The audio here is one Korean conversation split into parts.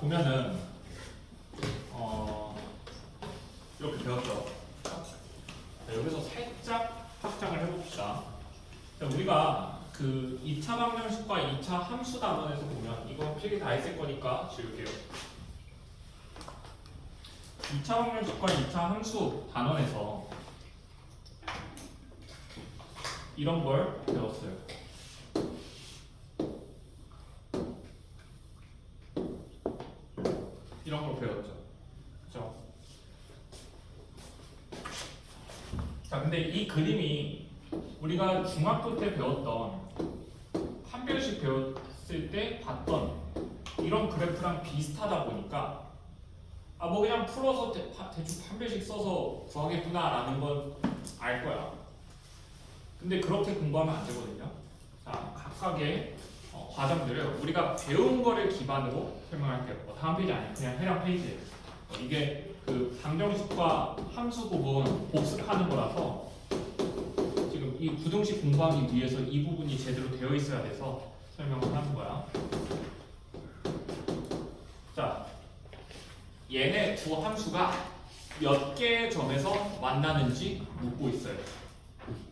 보면은 이렇게 배웠죠. 자, 여기서 살짝 확장을 해봅시다. 자, 우리가 그 2차 방정식과 2차 함수 단원에서 보면 이거 필기 다 했을 거니까 지울게요. 2차 방정식과 2차 함수 단원에서 이런 걸 배웠어요. 이런 걸 배웠죠. 그죠? 자, 근데 이 그림이 우리가 중학교 때 배웠던 판별식 배웠을 때 봤던 이런 그래프랑 비슷하다 보니까 뭐 그냥 풀어서 대충 판별식 써서 구하겠구나라는 건 알 거야. 근데 그렇게 공부하면 안 되거든요. 자, 각각의 과정들을 우리가 배운 거를 기반으로 설명할게요. 다음 페이지 아니에요. 그냥 해당 페이지예요. 이게 그 방정식과 함수 부분 복습하는 거라서 지금 이 부등식 공부하기 위해서 이 부분이 제대로 되어 있어야 돼서 설명을 하는 거야. 자, 얘네 두 함수가 몇 개의 점에서 만나는지 묻고 있어요.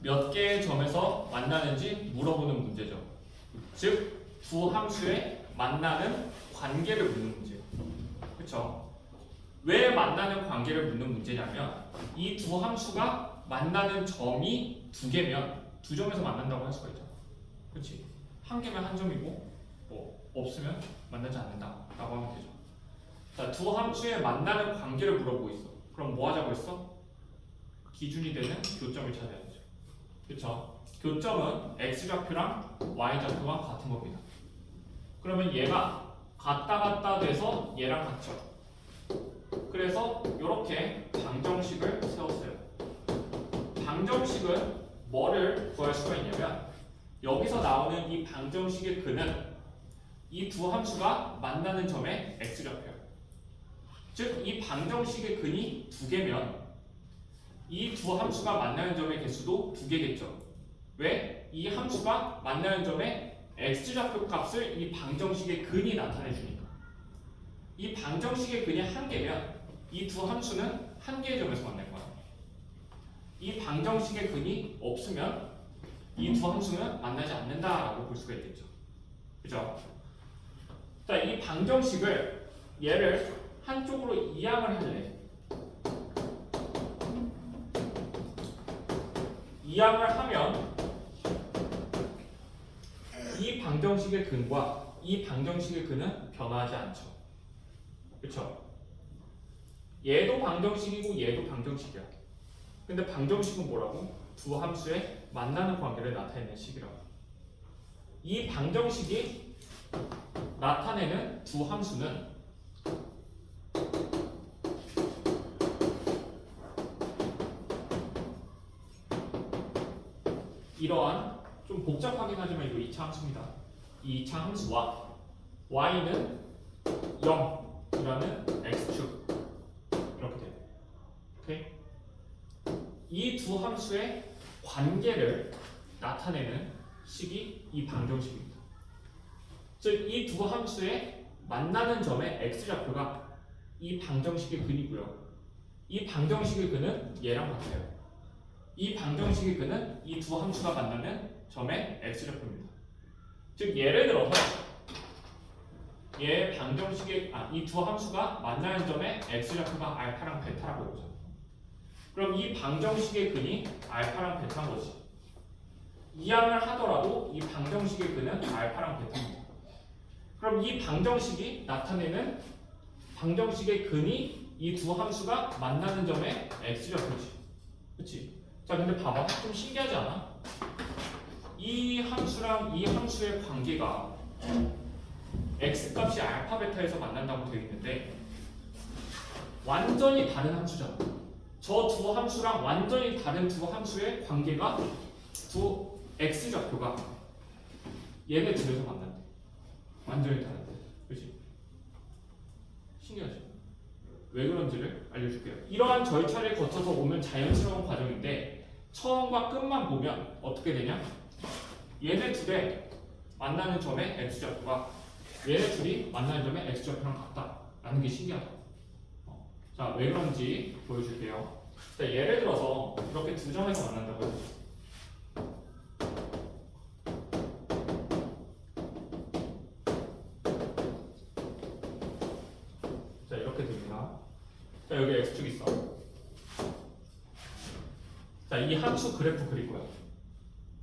몇 개의 점에서 만나는지 물어보는 문제죠. 즉, 두 함수의 만나는 관계를 묻는 문제예요. 그렇죠? 왜 만나는 관계를 묻는 문제냐면 이 두 함수가 만나는 점이 두 개면 두 점에서 만난다고 할 수가 있잖아. 그렇지? 한 개면 한 점이고 없으면 만나지 않는다라고 하면 되죠. 자, 두 함수의 만나는 관계를 물어보고 있어. 그럼 뭐 하자고 했어? 기준이 되는 교점을 찾아야 되죠. 그렇죠? 교점은 x좌표랑 y좌표가 같은 겁니다. 그러면 얘가 같다 돼서 얘랑 같죠. 그래서 이렇게 방정식을 세웠어요. 방정식은 뭐를 구할 수가 있냐면 여기서 나오는 이 방정식의 근은 이 두 함수가 만나는 점의 x좌표예요. 즉, 이 방정식의 근이 두 개면 이 두 함수가 만나는 점의 개수도 두 개겠죠. 왜? 이 함수가 만나는 점의 x좌표 값을 이 방정식의 근이 나타내 주니까. 이 방정식의 근이 한 개면 이 두 함수는 한 개의 점에서 만날 거야. 이 방정식의 근이 없으면 이 두 함수는 만나지 않는다라고 볼 수가 있겠죠. 그죠? 자, 이 방정식을 얘를 한쪽으로 이항을 할래. 이항을 하면 이 방정식의 근과 이 방정식의 근은 변화하지 않죠. 그렇죠? 얘도 방정식이고 얘도 방정식이야. 근데 방정식은 뭐라고? 두 함수의 만나는 관계를 나타내는 식이라고. 이 방정식이 나타내는 두 함수는 이러한 좀 복잡하긴 하지만 이거 2차 함수입니다. 이 2차 함수와 y는 0이라는 x축 이렇게 돼요. 오케이? 이 두 함수의 관계를 나타내는 식이 이 방정식입니다. 즉, 이 두 함수의 만나는 점의 x좌표가 이 방정식의 근이고요. 이 방정식의 근은 얘랑 같아요. 이 방정식의 근은 이 두 함수가 만나는 점의 x좌표입니다. 즉, 예를 들어서 얘 방정식의 이 두 함수가 만나는 점의 x좌표가 알파랑 베타라고 보죠. 그럼 이 방정식의 근이 알파랑 베타인 거지. 이항을 하더라도 이 방정식의 근은 알파랑 베타입니다. 그럼 이 방정식이 나타내는 방정식의 근이 이 두 함수가 만나는 점의 x좌표지. 그렇지? 자, 근데 봐봐. 좀 신기하지 않아? 이 함수랑 이 함수의 관계가 x값이 알파 베타에서 만난다고 되어 있는데 완전히 다른 함수잖아. 저 두 함수랑 완전히 다른 두 함수의 관계가 두 x좌표가 얘네 둘에서 만난대. 완전히 다른데. 그렇지? 신기하지? 왜 그런지를 알려줄게요. 이러한 절차를 거쳐서 오면 자연스러운 과정인데 처음과 끝만 보면 어떻게 되냐? 얘네 둘의 만나는 점의 x좌표가 얘네 둘이 만나는 점의 x좌표랑 같다. 라는 게 신기하다. 자, 왜 그런지 보여줄게요. 자, 예를 들어서 이렇게 두 점에서 만난다고 해보죠. 자, 이렇게 됩니다. 자, 여기 x축 있어. 자, 이 함수 그래프 그릴 거야.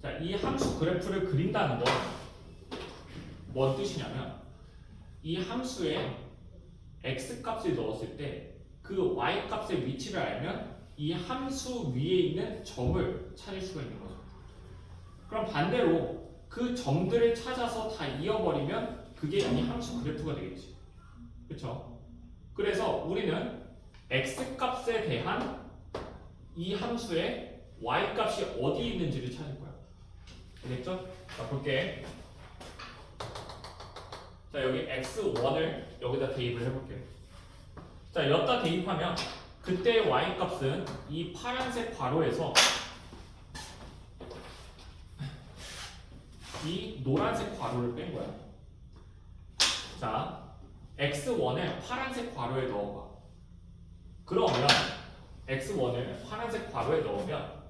자, 이 함수 그래프를 그린다는 건 뭔 뜻이냐면 이 함수에 x 값을 넣었을 때 그 y 값의 위치를 알면 이 함수 위에 있는 점을 찾을 수가 있는 거죠. 그럼 반대로 그 점들을 찾아서 다 이어버리면 그게 이 함수 그래프가 되겠지. 그렇죠? 그래서 우리는 x 값에 대한 이 함수의 y 값이 어디에 있는지를 찾을 거야. 알겠죠? 자, 볼게. 자, 여기 x1을 여기다 대입을 해볼게요. 자, 여기다 대입하면 그때의 y 값은 이 파란색 괄호에서 이 노란색 괄호를 뺀 거야. 자, x1을 파란색 괄호에 넣어봐. 그러면 x1을 파란색 괄호에 넣으면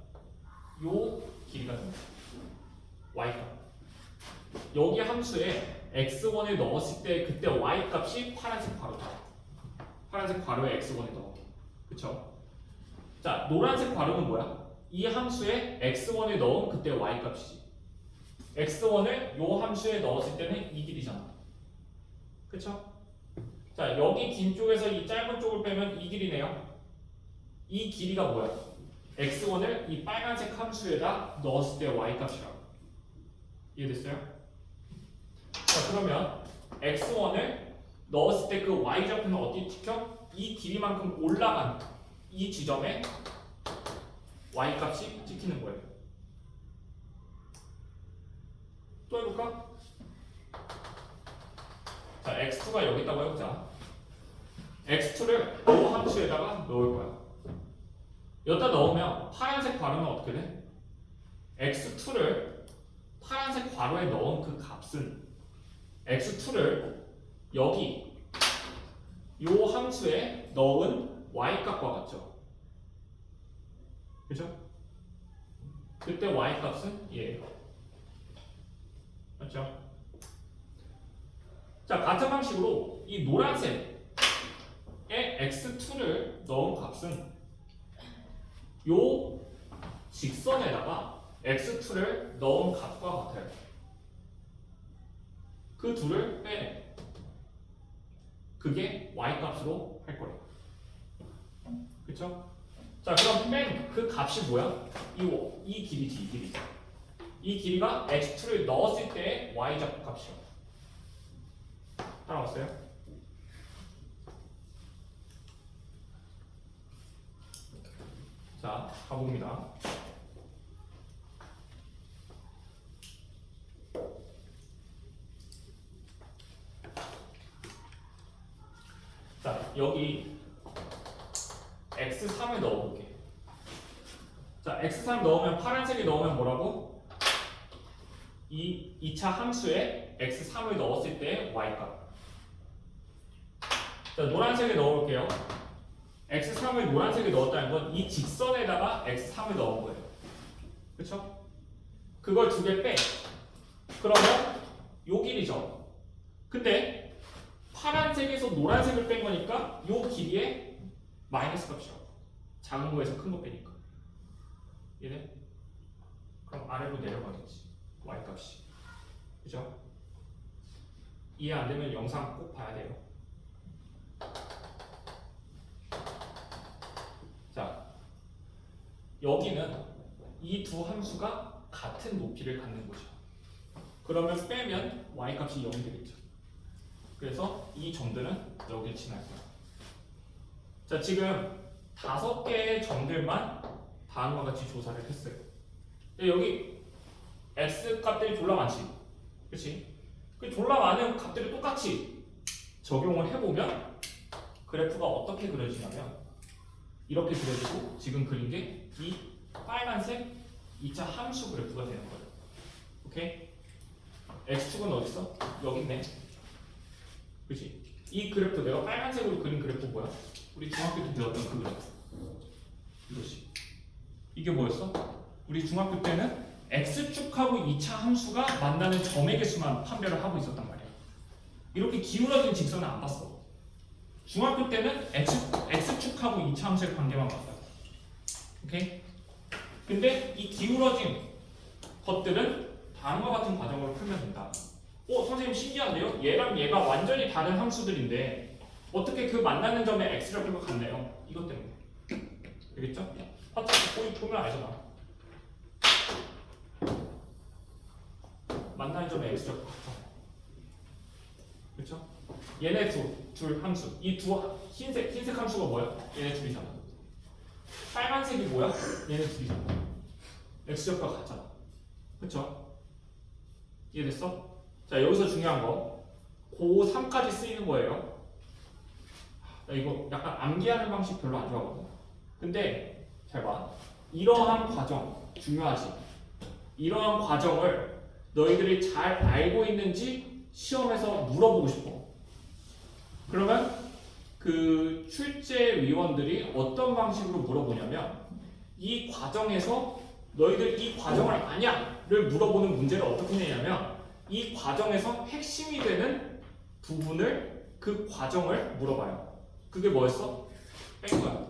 요 길이가 됩니다. y값. 여기 함수에 x1을 넣었을 때 그때 y값이 파란색 괄호다. 파란색 괄호에 x1을 넣을게. 그쵸? 자, 노란색 괄호는 뭐야? 이 함수에 x1을 넣은 그때 y값이지. x1을 요 함수에 넣었을 때는 이 길이잖아. 그쵸? 자, 여기 긴 쪽에서 이 짧은 쪽을 빼면 이 길이네요. 이 길이가 뭐야? x1을 이 빨간색 함수에다 넣었을 때 y값이라고. 이해됐어요? 자, 그러면 x1을 넣었을 때 그 y좌표는 어디 찍혀? 이 길이만큼 올라간 이 지점에 y값이 찍히는 거예요. 또 해볼까? 자, x2가 여기 있다고 해보자. x2를 이 함수에다가 넣을 거야. 여기다 넣으면 파란색 괄호는 어떻게 돼? x2를 파란색 괄호에 넣은 그 값은 x2를 여기 이 함수에 넣은 y값과 같죠? 그죠? 그때 y값은 얘예요. 맞죠? 자, 같은 방식으로 이 노란색에 x2를 넣은 값은 요 직선에다가 x2를 넣은 값과 같아요. 그 둘을 빼내. 그게 y값으로 할 거예요. 그쵸? 자, 그럼 뺀 그 값이 뭐야? 이 길이지, 이 길이. 이 길이가 x2를 넣었을 때의 y좌표 값이요. 따라왔어요? 자, 가봅니다. 자, 여기 x3을 넣어볼게. 자, x3 넣으면 파란색에 넣으면 뭐라고? 이 2차 함수에 x3을 넣었을 때 y값. 자, 노란색에 넣어볼게요. x3을 노란색에 넣었다는 건 이 직선에다가 x3을 넣은 거예요. 그쵸? 그걸 두 개 빼. 그러면 요 길이죠. 근데 파란색에서 노란색을 뺀 거니까 요 길이에 마이너스 값이라고. 작은 거에서 큰 거 빼니까. 얘네? 그럼 아래로 내려가겠지. y값이. 그죠? 이해 안 되면 영상 꼭 봐야 돼요. 자, 여기는 이 두 함수가 같은 높이를 갖는 거죠. 그러면 빼면 y값이 0이 되겠죠. 그래서 이 점들은 여기를 지날 거야. 자, 지금 5개의 점들만 다음과 같이 조사를 했어요. 근데 여기 x 값들이 졸라 많지. 그치? 그 졸라 많은 값들을 똑같이 적용을 해보면 그래프가 어떻게 그려지냐면 이렇게 그려지고 지금 그린 게 이 빨간색 2차 함수 그래프가 되는 거예요. 오케이? x축은 어디 있어? 여기 있네. 그치? 이 그래프 내가 빨간색으로 그린 그래프 뭐야? 우리 중학교 때 배웠던 그 그래프. 이것이. 이게 뭐였어? 우리 중학교 때는 x축하고 2차 함수가 만나는 점의 개수만 판별을 하고 있었단 말이야. 이렇게 기울어진 직선은 안 봤어. 중학교 때는 x축하고 2차 함수의 관계만 봤어요. 오케이? 근데 이 기울어진 것들은 다음과 같은 과정으로 풀면 된다. 선생님 신기한데요? 얘랑 얘가 완전히 다른 함수들인데 어떻게 그 만나는 점의 x좌표가 같네요? 이것 때문에. 되겠죠? 화살표 보면 알잖아. 만나는 점의 x좌표 같아. 그렇죠? 얘네 둘 함수. 이 두 흰색 함수가 뭐야? 얘네 둘이잖아. 빨간색이 뭐야? 얘네 둘이잖아. x좌표가 같잖아. 그렇죠? 이해됐어? 자, 여기서 중요한 거 고3까지 쓰이는 거예요. 나 이거 약간 암기하는 방식 별로 안 좋아하거든. 근데 잘 봐. 이러한 과정 중요하지. 이러한 과정을 너희들이 잘 알고 있는지 시험에서 물어보고 싶어. 그러면 그 출제위원들이 어떤 방식으로 물어보냐면 이 과정에서 너희들 이 과정을 아냐를 물어보는 문제를 어떻게 내냐면 이 과정에서 핵심이 되는 부분을 그 과정을 물어봐요. 그게 뭐였어? 뺀 거야.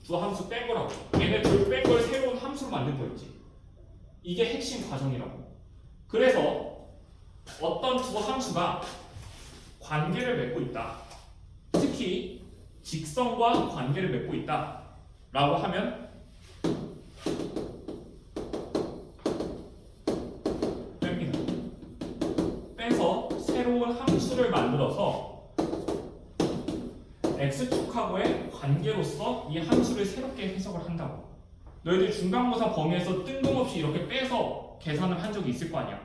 두 함수 뺀 거라고. 얘네 둘 뺀 걸 새로운 함수로 만든 거였지. 이게 핵심 과정이라고. 그래서 어떤 두 함수가 관계를 맺고 있다. 특히 직선과 관계를 맺고 있다. 라고 하면 뺍니다. 빼서 새로운 함수를 만들어서 x축하고의 관계로서 이 함수를 새롭게 해석을 한다고. 너희들 중간고사 범위에서 뜬금없이 이렇게 빼서 계산을 한 적이 있을 거 아니야.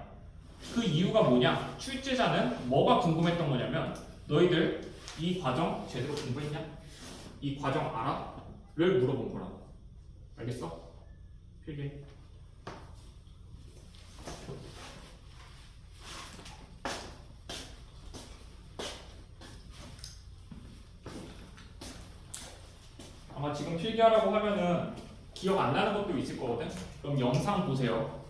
그 이유가 뭐냐? 출제자는 뭐가 궁금했던 거냐면 너희들 이 과정 제대로 공부했냐? 이 과정 알아? 를 물어본 거라고. 알겠어? 필기. 아마 지금 필기하라고 하면은 기억 안 나는 것도 있을 거거든? 그럼 영상 보세요.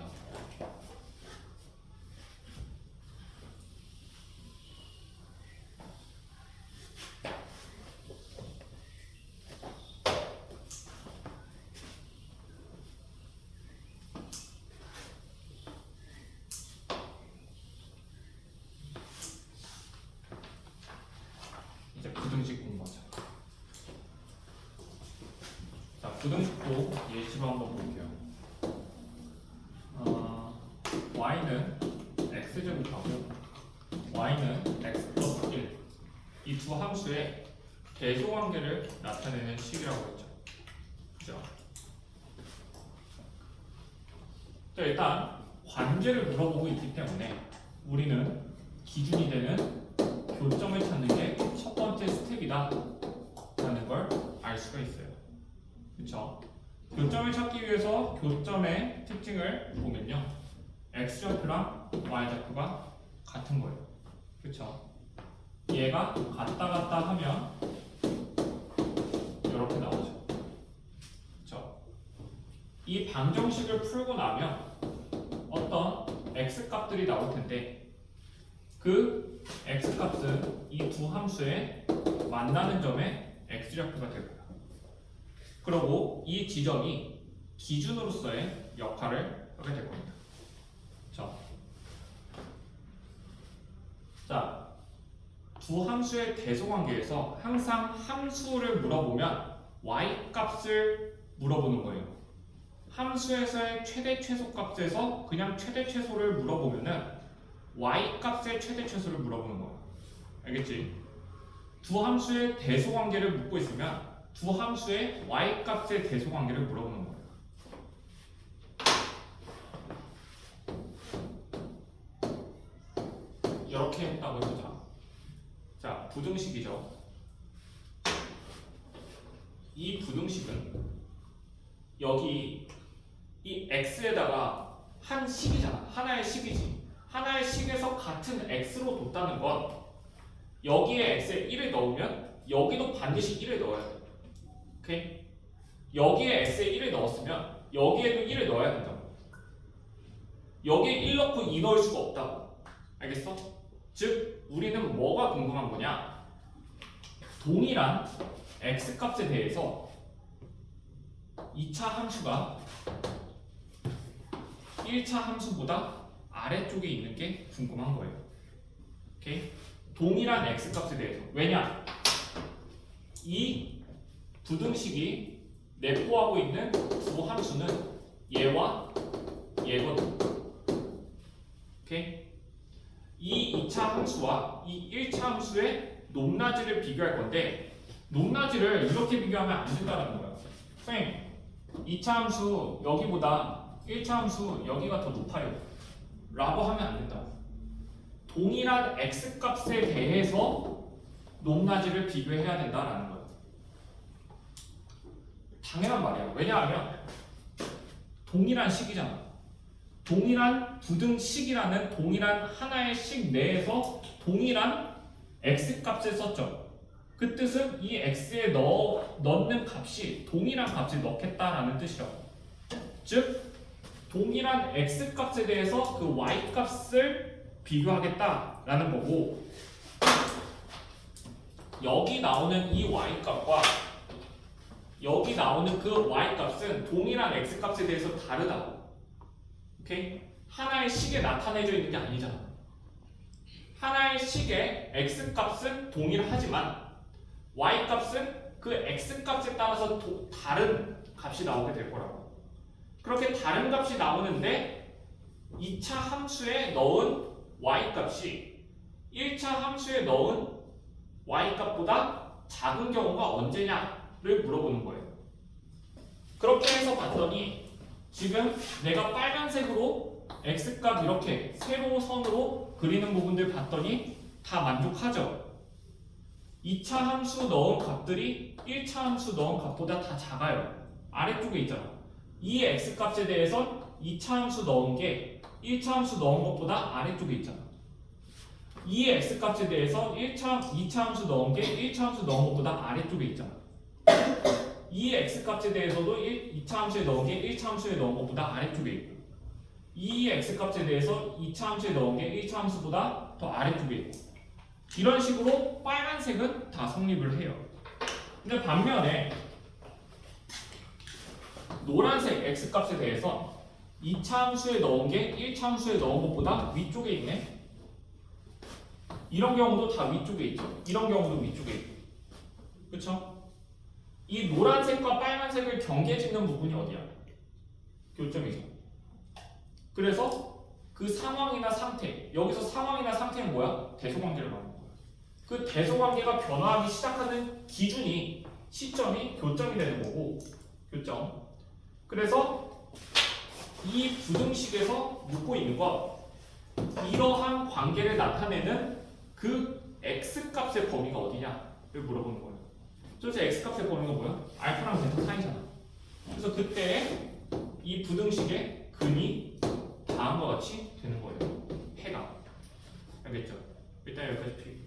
있습니다. 이제 부등식 공부하자. 자, 부등식도 예시로 한번 볼게요. y는 x제곱하고 y는 x 플러스 1. 이 두 함수의 대소관계를 나타내는 식이라고 했죠. 그죠? 자, 일단 관계를 물어보고 있기 때문에 우리는 기준이 되는 교점을 찾는 게 첫 번째 스텝이다 라는 걸 알 수가 있어요. 그쵸? 교점을 찾기 위해서 교점의 특징을 보면요, x좌표랑 y좌표가 같은 거예요. 그쵸? 얘가 같다 하면 이렇게 나오죠. 그쵸? 이 방정식을 풀고 나면 어떤 x값들이 나올 텐데, 그 x값은 이 두 함수의 만나는 점에 x좌표가 될 거예요. 그리고 이 지점이 기준으로서의 역할을 하게 될 겁니다. 자, 두 함수의 대소관계에서 항상 함수를 물어보면 y 값을 물어보는 거예요. 함수에서의 최대 최소값에서 그냥 최대 최소를 물어보면은 y 값의 최대 최소를 물어보는 거예요. 알겠지? 두 함수의 대소관계를 묻고 있으면 두 함수의 y 값의 대소관계를 물어보는 거예요. 이렇게 했다고 해보자. 자, 부등식이죠. 이 부등식은 여기 이 x에다가 한 식이잖아. 하나의 식이지. 하나의 식에서 같은 x로 뒀다는 건 여기에 x에 1을 넣으면 여기도 반드시 1을 넣어야 돼. 오케이? 여기에 x에 1을 넣었으면 여기에도 1을 넣어야 된다고. 여기에 1 넣고 2 넣을 수가 없다고. 알겠어? 즉 우리는 뭐가 궁금한 거냐? 동일한 x값에 대해서 2차 함수가 1차 함수보다 아래쪽에 있는 게 궁금한 거예요. 오케이? 동일한 x값에 대해서. 왜냐? 이 부등식이 내포하고 있는 두 함수는 얘와 얘거든. 오케이? 이 2차 함수와 이 1차 함수의 높낮이를 비교할 건데, 높낮이를 이렇게 비교하면 안 된다는 거예요. 선생님, 2차 함수 여기보다 1차 함수 여기가 더 높아요 라고 하면 안 된다. 동일한 x값에 대해서 높낮이를 비교해야 된다라는 거예요. 당연한 말이야. 왜냐하면 동일한 식이잖아. 동일한 부등식이라는 동일한 하나의 식 내에서 동일한 x값을 썼죠. 그 뜻은 이 x에 넣는 값이 동일한 값을 넣겠다라는 뜻이라고. 즉 동일한 x값에 대해서 그 y값을 비교하겠다라는 거고, 여기 나오는 이 y값과 여기 나오는 그 y값은 동일한 x값에 대해서 다르다고. 오케이? 하나의 식에 나타내져 있는 게 아니잖아. 하나의 식의 x값은 동일하지만 y값은 그 x값에 따라서 다른 값이 나오게 될 거라고. 그렇게 다른 값이 나오는데 2차 함수에 넣은 y값이 1차 함수에 넣은 y값보다 작은 경우가 언제냐를 물어보는 거예요. 그렇게 해서 봤더니 지금 내가 빨간색으로 x값 이렇게 세로 선으로 그리는 부분들 봤더니 다 만족하죠. 2차 함수 넣은 값들이 1차 함수 넣은 값보다 다 작아요. 아래쪽에 있잖아. 이 x값에 대해서 2차 함수 넣은 게 1차 함수 넣은 것보다 아래쪽에 있잖아. 이 x값에 대해서 2차 함수 넣은 게 1차 함수 넣은 것보다 아래쪽에 있잖아. 이 x값에 대해서도 2차 함수에 넣은 게 1차 함수에 넣은 것보다 아래쪽에 있고, 이 x값에 대해서 2차 함수에 넣은 게 1차 함수보다 더 아래쪽에 있고 이런 식으로 빨간색은 다 성립을 해요. 근데 반면에 노란색 x값에 대해서 2차 함수에 넣은 게 1차 함수에 넣은 것보다 위쪽에 있네. 이런 경우도 다 위쪽에 있죠. 이런 경우도 위쪽에 있고. 그쵸? 이 노란색과 빨간색을 경계짓는 부분이 어디야? 교점이죠. 그래서 그 상황이나 상태, 여기서 상황이나 상태는 뭐야? 대소관계를 말하는 거야. 그 대소관계가 변화하기 시작하는 기준이 시점이 교점이 되는 거고, 교점. 그래서 이 부등식에서 묻고 있는 건 이러한 관계를 나타내는 그 x값의 범위가 어디냐를 물어보는 거예요. 도대체 x값의 범위가 뭐야? 알파랑 베타 사이잖아. 그래서 그때 이 부등식의 근이 다음과 같이 되는 거예요. 해가. 알겠죠? 일단 여기까지 필.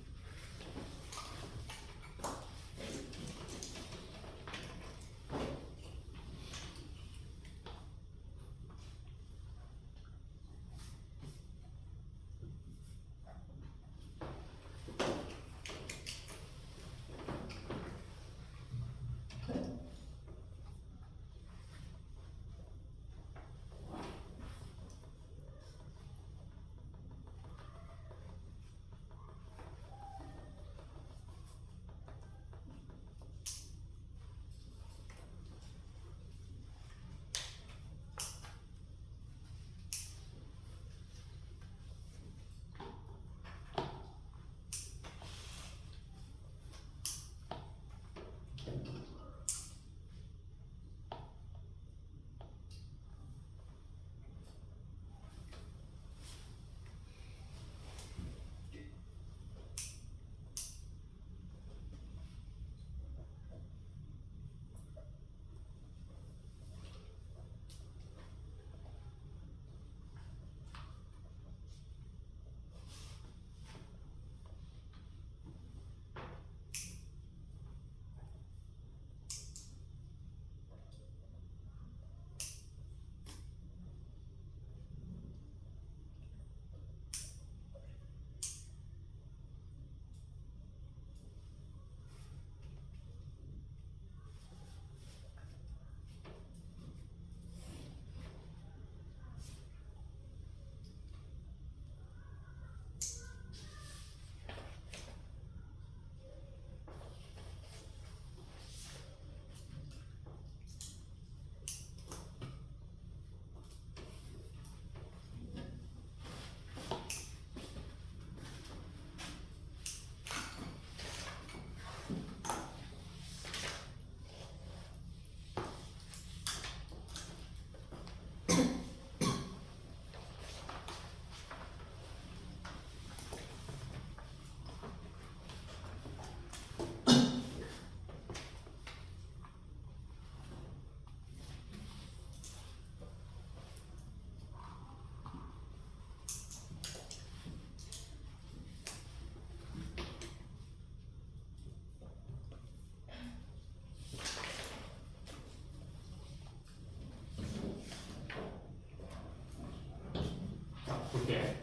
볼게.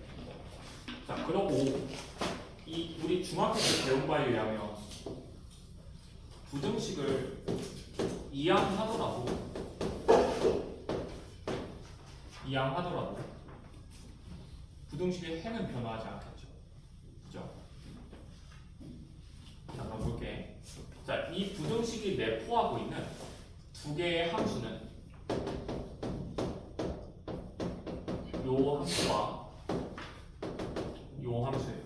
자, 그러고 이 우리 중학교 때 배운 바에 의하면 부등식을 이항하더라도 부등식의 해는 변화하지 않겠죠. 그죠? 자, 그럼 볼게. 자, 이 부등식이 내포하고 있는 두 개의 함수는 요 함수와 요 함수예요.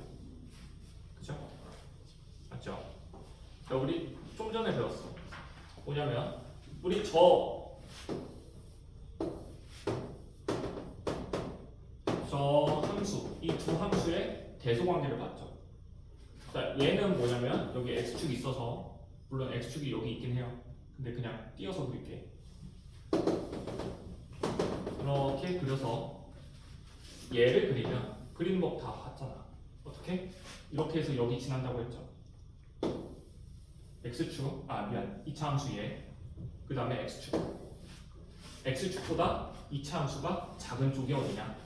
그죠? 맞죠? 자, 우리 좀 전에 배웠어. 뭐냐면 우리 저 함수, 이 두 함수의 대소관계를 봤죠. 자, 얘는 뭐냐면 여기 x축이 있어서, 물론 x축이 여기 있긴 해요. 근데 그냥 띄어서 그릴게. 이렇게 그려서 얘를 그리면 그리는 법 다 같잖아. 어떻게? 이렇게 해서 여기 지난다고 했죠. x축, 2차 함수 얘, 그 다음에 x축. x축보다 2차 함수가 작은 쪽이 어디냐?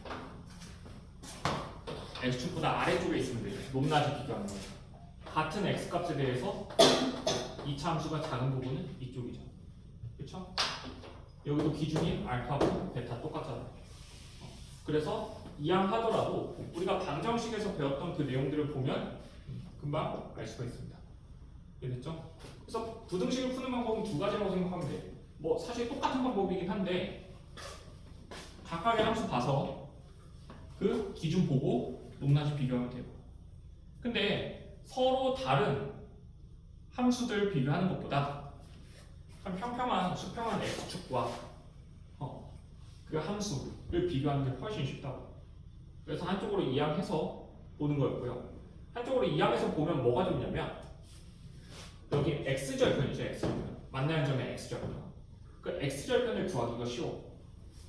x축보다 아래쪽에 있으면 되죠. 높낮이 비교하는 거죠. 같은 x값에 대해서 2차 함수가 작은 부분은 이쪽이죠. 그렇죠? 여기도 기준이 알파고 베타 똑같잖아요. 그래서 이항하더라도 우리가 방정식에서 배웠던 그 내용들을 보면 금방 알 수가 있습니다. 이해됐죠? 그래서 부등식을 푸는 방법은 두 가지라고 생각하면 돼. 뭐 사실 똑같은 방법이긴 한데 각각의 함수 봐서 그 기준 보고 높낮이 비교하면 돼요. 근데 서로 다른 함수들 비교하는 것보다 한 평평한 수평한 x축과 그 함수를 비교하는 게 훨씬 쉽다고. 그래서 한쪽으로 이항해서 보는 거였고요. 한쪽으로 이항해서 보면 뭐가 좋냐면 여기 x절편이죠. x절편. 만나는 점의 x절편. 그 x절편을 구하기가 쉬워.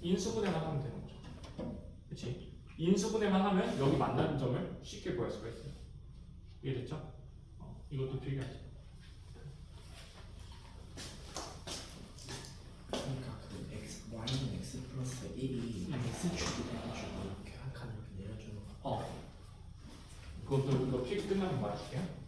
인수분해만 하면 되는 거죠. 그렇지? 인수분해만 하면 여기 만나는 점을 쉽게 구할 수가 있어요. 이해됐죠? 이것도 필요하지. 그러니까 그 x, y는 x 플러스 1이 x축이 돼가지고 이렇게 한 칸 이렇게 내려주는 거. 그것도 이거 필 끝나면 말할게요.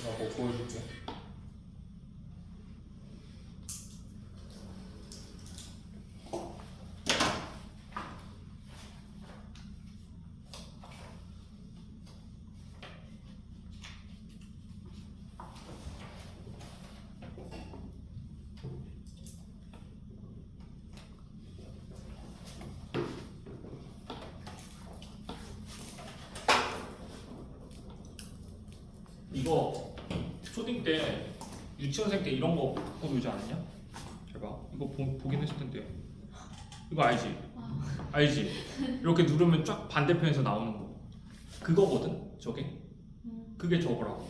내가 뭐 보여줄게. 이거 초딩 때 유치원생 때 이런 거 보여주지 않았냐? 잘 봐. 이거 보긴 했을 텐데. 이거 알지? 알지? 이렇게 누르면 쫙 반대편에서 나오는 거. 그거거든. 저게. 그게 저거라고.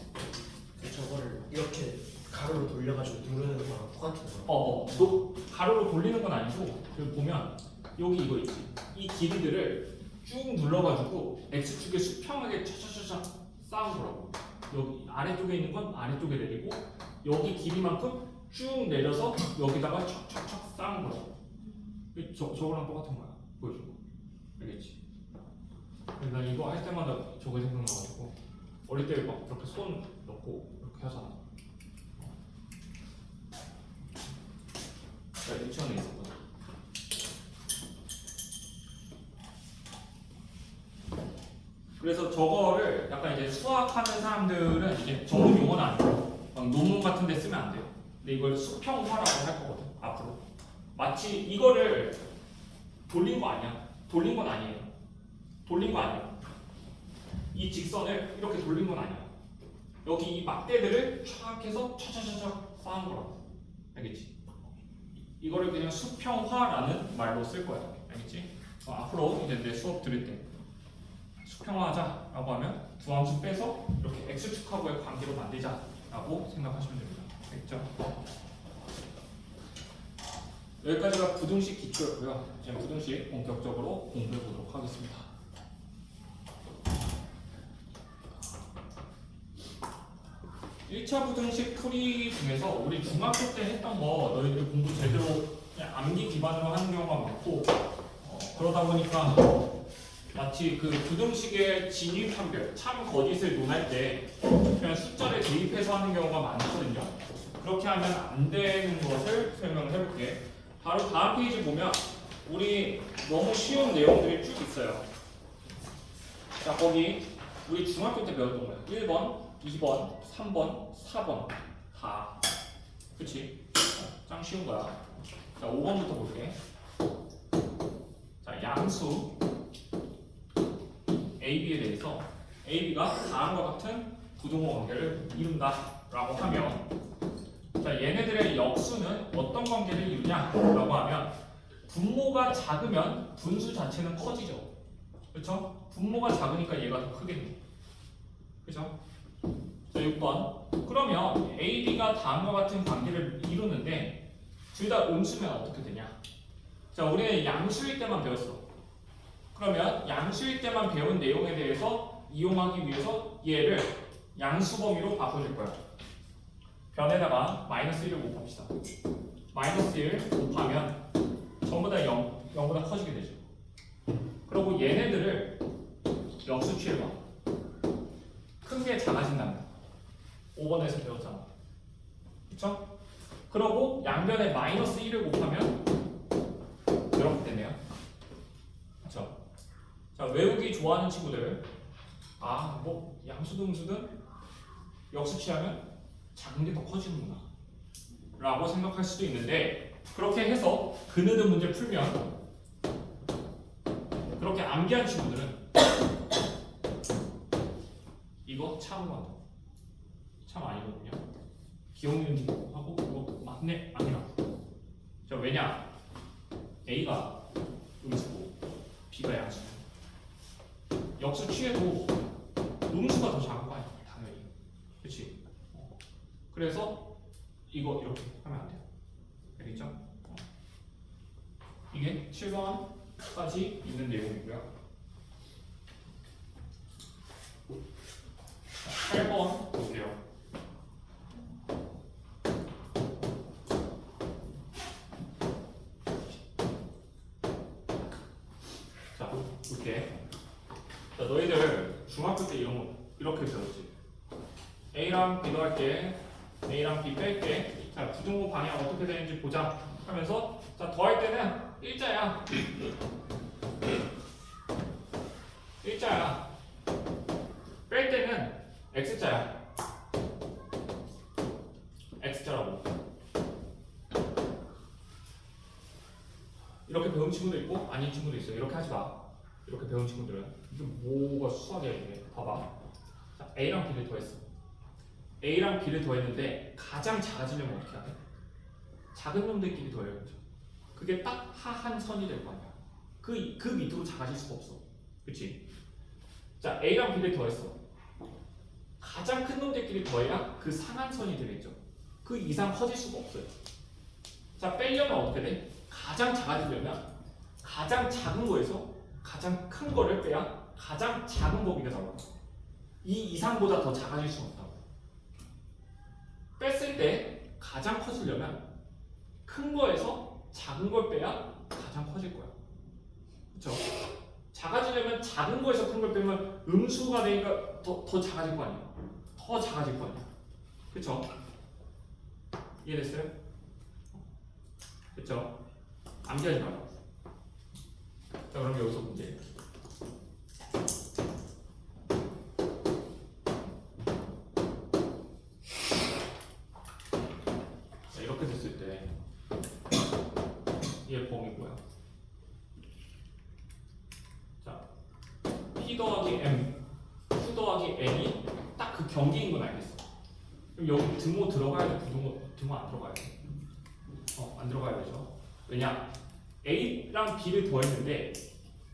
저거를 이렇게 가로로 돌려가지고 누르는 거랑 똑같은 거. 너 가로로 돌리는 건 아니고 여기 보면 여기 이거 있지. 이 길이들을 쭉 눌러가지고 x축에 수평하게 차차차차 쌓은 거라고. 여기 아래쪽에 있는 건 아래쪽에 내리고 여기 길이만큼 쭉 내려서 여기다가 척척척 쌓은 거라고. 저거랑 똑같은 거야. 보여줘. 알겠지? 난 이거 할 때마다 저거 생각나가지고 어릴 때 막 이렇게 손 넣고 이렇게 하잖아. 나 유치원에 있었거든. 그래서 저거를 약간 이제 수학하는 사람들은 이제 전문 용어는 아니고 막 논문 같은 데 쓰면 안 돼요. 근데 이걸 수평화라고 할 거거든, 앞으로. 마치 이거를 돌린 거 아니야. 돌린 건 아니에요. 돌린 거 아니야. 이 직선을 이렇게 돌린 건 아니야. 여기 이 막대들을 촥 해서 차차차차 쌓은 거라고. 알겠지? 이거를 그냥 수평화라는 말로 쓸 거야. 알겠지? 앞으로 이제 내 수업 들을 때 수평화하자라고 하면 두 함수 빼서 이렇게 x축하고의 관계로 만들자라고 생각하시면 됩니다. 알겠죠? 여기까지가 부등식 기초였고요. 이제 부등식 본격적으로 공부해 보도록 하겠습니다. (1차) 부등식 풀이 중에서 우리 중학교 때 했던 거 너희들 공부 제대로 그냥 암기 기반으로 하는 경우가 많고 그러다 보니까 마치 그 부등식의 진위 판별, 참 거짓을 논할 때 그냥 숫자를 대입해서 하는 경우가 많거든요. 그렇게 하면 안 되는 것을 설명을 해볼게. 바로 다음 페이지 보면 우리 너무 쉬운 내용들이 쭉 있어요. 자, 거기 우리 중학교 때 배웠던 거예요. 1번, 2번, 3번, 4번 다. 그치? 짱 쉬운 거야. 자, 5번부터 볼게. 자, 양수 AB에 대해서 AB가 다음과 같은 부등호 관계를 이룬다라고 하면 자, 얘네들의 역수는 어떤 관계를 이루냐라고 하면 분모가 작으면 분수 자체는 커지죠. 그렇죠? 분모가 작으니까 얘가 더 크겠네. 그죠? 자, 6번. 그러면 AB가 다음과 같은 관계를 이루는데 둘 다 음수면 어떻게 되냐? 자, 우리는 양수일 때만 배웠어. 그러면 양수일 때만 배운 내용에 대해서 이용하기 위해서 얘를 양수 범위로 바꿔줄 거야. 변에다가 마이너스 1을 곱합시다. 마이너스 1 곱하면 전부 다 0보다 커지게 되죠. 그리고 얘네들을 역수 취해봐. 큰 게 작아진다는 거. 5번에서 배웠잖아. 그쵸? 그러고 양변에 마이너스 1을 곱하면 이렇게 되네요. 그쵸? 자, 외우기 좋아하는 친구들, 아, 뭐 양수든 음수든 역수 취하면 작은 게 더 커지는구나 라고 생각할 수도 있는데, 그렇게 해서 그느든 문제 풀면 그렇게 암기한 친구들은 이거 참으로 한다. 참 아니거든요. 기억력인지 하고 그거 맞네 아니라. 자, 왜냐? A가 음수고 B가 양수. 역수 취해도 음수가 더 작은 거 아니야? 당연히. 그렇지? 그래서 이거 이렇게 하면 안 돼요. 알겠죠? 이게 7번까지 있는 내용이고요. 8번 볼게요. 자, 볼게. 자, 너희들 중학교 때 이런 거 이렇게 배웠지? A랑 B 더할게. A랑 B 뺄게. 자, 부등호 방향 어떻게 되는지 보자 하면서, 자, 더할 때는 일자야. 일자야. 뺄 때는 X자야. X자라고. 이렇게 배운 친구도 있고 아닌 친구도 있어요. 이렇게 하지 마. 이렇게 배운 친구들은 이게 뭐가 수학이야 이게. 봐봐. 자, A랑 B를 더했어. A랑 B를 더했는데 가장 작아지려면 어떻게 해야 돼? 작은 놈들끼리 더해야죠. 그게 딱 하한 선이 될 거 아니야. 그 밑으로 작아질 수가 없어. 그치? 자, A랑 B를 더했어. 가장 큰 놈들끼리 더해야 그 상한선이 되겠죠. 그 이상 커질 수가 없어요. 자, 빼려면 어떻게 돼? 가장 작아지려면 가장 작은 거에서 가장 큰 거를 빼야 가장 작은 범위가 나와. 이 이상보다 더 작아질 수는 없다고. 뺐을 때 가장 커지려면 큰 거에서 작은 걸 빼야 가장 커질 거야. 그렇죠? 작아지려면 작은 거에서 큰 걸 빼면 음수가 되니까 더 작아질 거 아니야. 더 작아질 거 아니야. 그쵸? 이해됐어요? 그쵸? 암기하지 마라. 자, 그럼 여기서 문제. 자, 이렇게 됐을 때 얘 범위 뭐야? 자, P 더하기 M, Q 더하기 N이 딱 그 경계인 건 알겠어. 그럼 여기 등호 들어가야 돼? 등호 안 들어가야 돼? 안 들어가야 되죠. 왜냐? A랑 B를 더했는데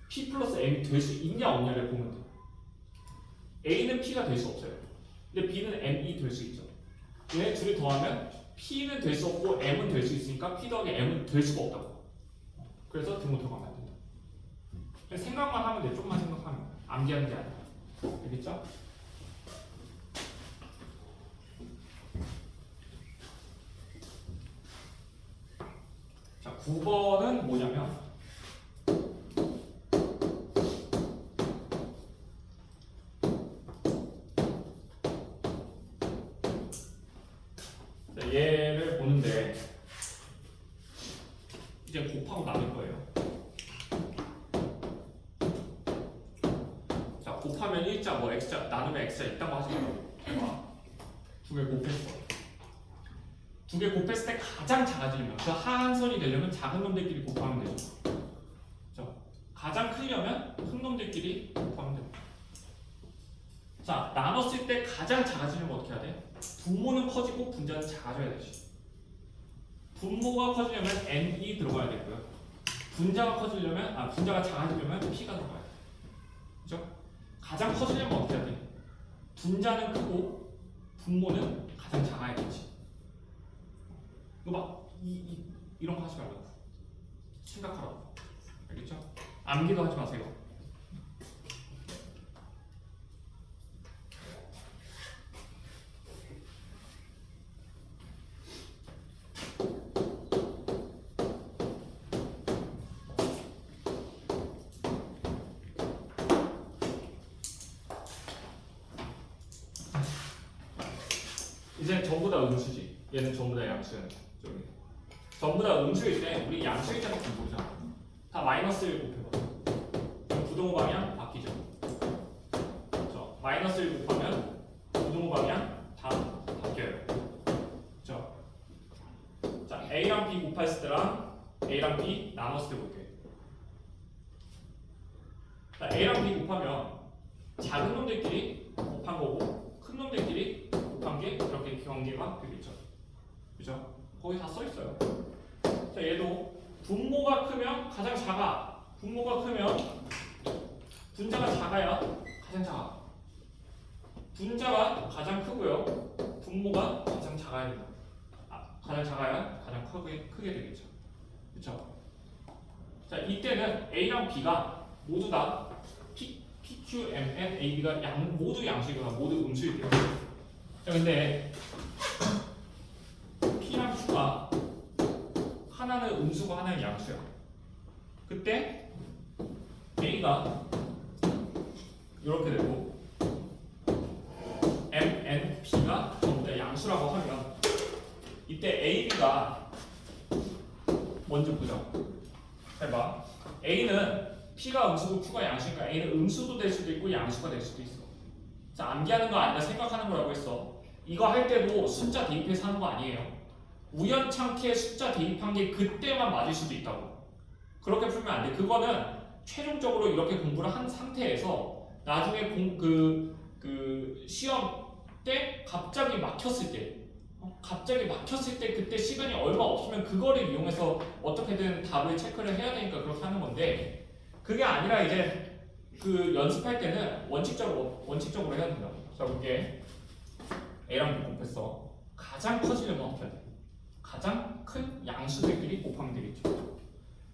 P 플러스 M이 될 수 있냐 없냐를 보면 돼. A는 P가 될 수 없어요. 근데 B는 M이 될 수 있죠. 얘네 둘이 더하면 P는 될 수 없고 M은 될 수 있으니까 P 더하기 M은 될 수가 없다고. 그래서 등호 들어가면 안 된다. 그냥 생각만 하면 돼. 조금만 생각하면. 암기하는 게 아니라. 알겠죠? 자, 9번은 뭐냐면 자, 얘를 보는데 곱하고 나눌 거예요. 자, 곱하면 1자, 뭐 x자, 나누면 x자 있다고 하지 말고. 두 개 곱했어. 두 개 곱했을 때 가장 작아지려면 그 하한선이 되려면 작은 놈들끼리 곱하면 되죠. 그렇죠? 가장 크려면 큰 놈들끼리 곱하면 됩니다. 자, 나눴을 때 가장 작아지려면 어떻게 해야 돼? 분모는 커지고 분자는 작아져야 되지. 분모가 커지려면 n이 들어가야 되고요. 분자가 작아지려면 p가 들어가야 돼. 그죠? 가장 커지려면 어떻게 해야 돼? 분자는 크고 분모는 가장 작아야 되지. 이거 막 이런 거 하지 말라고. 생각하라고. 알겠죠? 암기도 하지 마세요. 이제 전부 다 음수지. 얘는 전부 다 양수야. 저기. 전부 다 음수일 때 우리 양수일 때밖에 모르잖아. 다 마이너스 1 곱해봐. 그럼 부동호 방향 바뀌죠. 그렇죠? 마이너스 1 곱하면 부동호 방향 다 바뀌어요. 그렇죠? 자, A랑 B 곱했을 때랑 A랑 B 나눴을 때 볼게요. 자, A랑 B 곱하면 작은 놈들끼리 곱한 거고 큰 놈들끼리 곱한 게 이렇게 경계가 되겠죠. 그죠? 거기 다 써 있어요. 자, 얘도 분모가 크면 가장 작아. 분모가 크면 분자가 작아야 가장 작아. 분자가 가장 크고요. 분모가 가장 작아야 된다. 가장 작아야 가장 크게 되겠죠. 그렇죠? 자, 이때는 A랑 B가 모두 다 P, Q, M, N, A, B가 모두 양수이거나 모두 음수일 때요. 자, 근데 P랑 Q가 하나는 음수고 하나는 양수야. 그때 A가 이렇게 되고 M, N, P가 전부 다 양수라고 하면 이때 A, B가 먼저 보자. 해봐. A는 P가 음수고 Q가 양수니까 A는 음수도 될 수도 있고 양수가 될 수도 있어. 자, 암기하는 거 아니라 생각하는 거라고 했어. 이거 할 때도 숫자 대입해서 하는 거 아니에요. 우연찮게 숫자 대입한 게 그때만 맞을 수도 있다고. 그렇게 풀면 안 돼. 그거는 최종적으로 이렇게 공부를 한 상태에서 나중에 시험 때 갑자기 막혔을 때 그때 시간이 얼마 없으면 그거를 이용해서 어떻게든 답을 체크를 해야 되니까 그렇게 하는 건데 그게 아니라 이제 그 연습할 때는 원칙적으로 해야 된다고. 자, 볼게. A랑 B 곱했어. 가장 커지려면 어떻게 해야 돼? 가장 큰 양수들끼리 곱하면 되겠죠.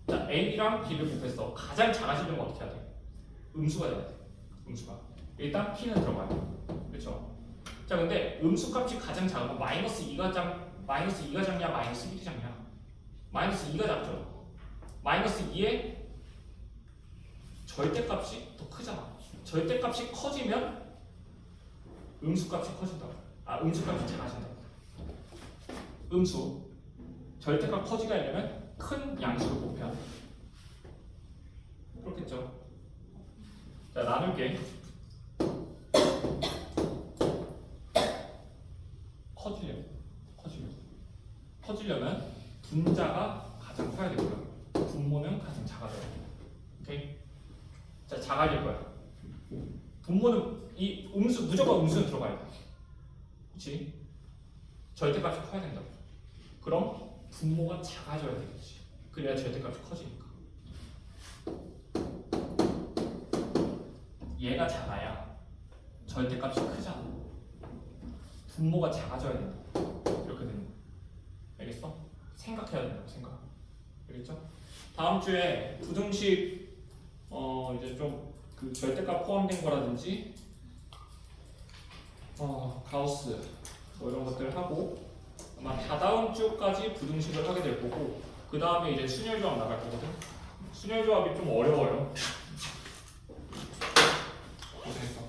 자, A랑 B를 곱했어. 가장 작아지려면 어떻게 해야 돼? 음수가 돼야 돼. 음수가. 일단 P는 들어가요. 그렇죠? 자, 근데 음수값이 가장 작으면 마이너스 2가 작냐 마이너스 1이 작냐? 마이너스 2가 작죠. 마이너스 2의 절대값이 더 크잖아. 절대값이 커지면 음수값이 커진다. 음수값이 작아진다. 음수 절대값 커지가 되려면 큰 양수를 곱해야 돼. 그렇겠죠. 자, 나눌게. 커지려면 분자가 가장 커야 되고요. 분모는 가장 작아져야 돼요. 오케이? 자, 작아질 거야. 분모는 이 무조건 음수는 들어가야 돼. 그렇지? 절대값이 커야 된다고. 그럼 분모가 작아져야 되겠지. 그래야 절대값이 커지니까. 얘가 작아야 절대값이 크잖아. 분모가 작아져야 된다. 이렇게 되는 거야. 알겠어? 생각해야 된다고. 생각. 알겠죠? 다음 주에 부등식 이제 좀 그 절대값 포함된 거라든지 가우스 뭐 이런 것들 하고 아마 다다음 주까지 부등식을 하게 될 거고 그 다음에 이제 순열조합 나갈 거거든. 순열조합이 좀 어려워요. 고생했어.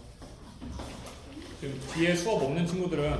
지금 뒤에 수업 없는 친구들은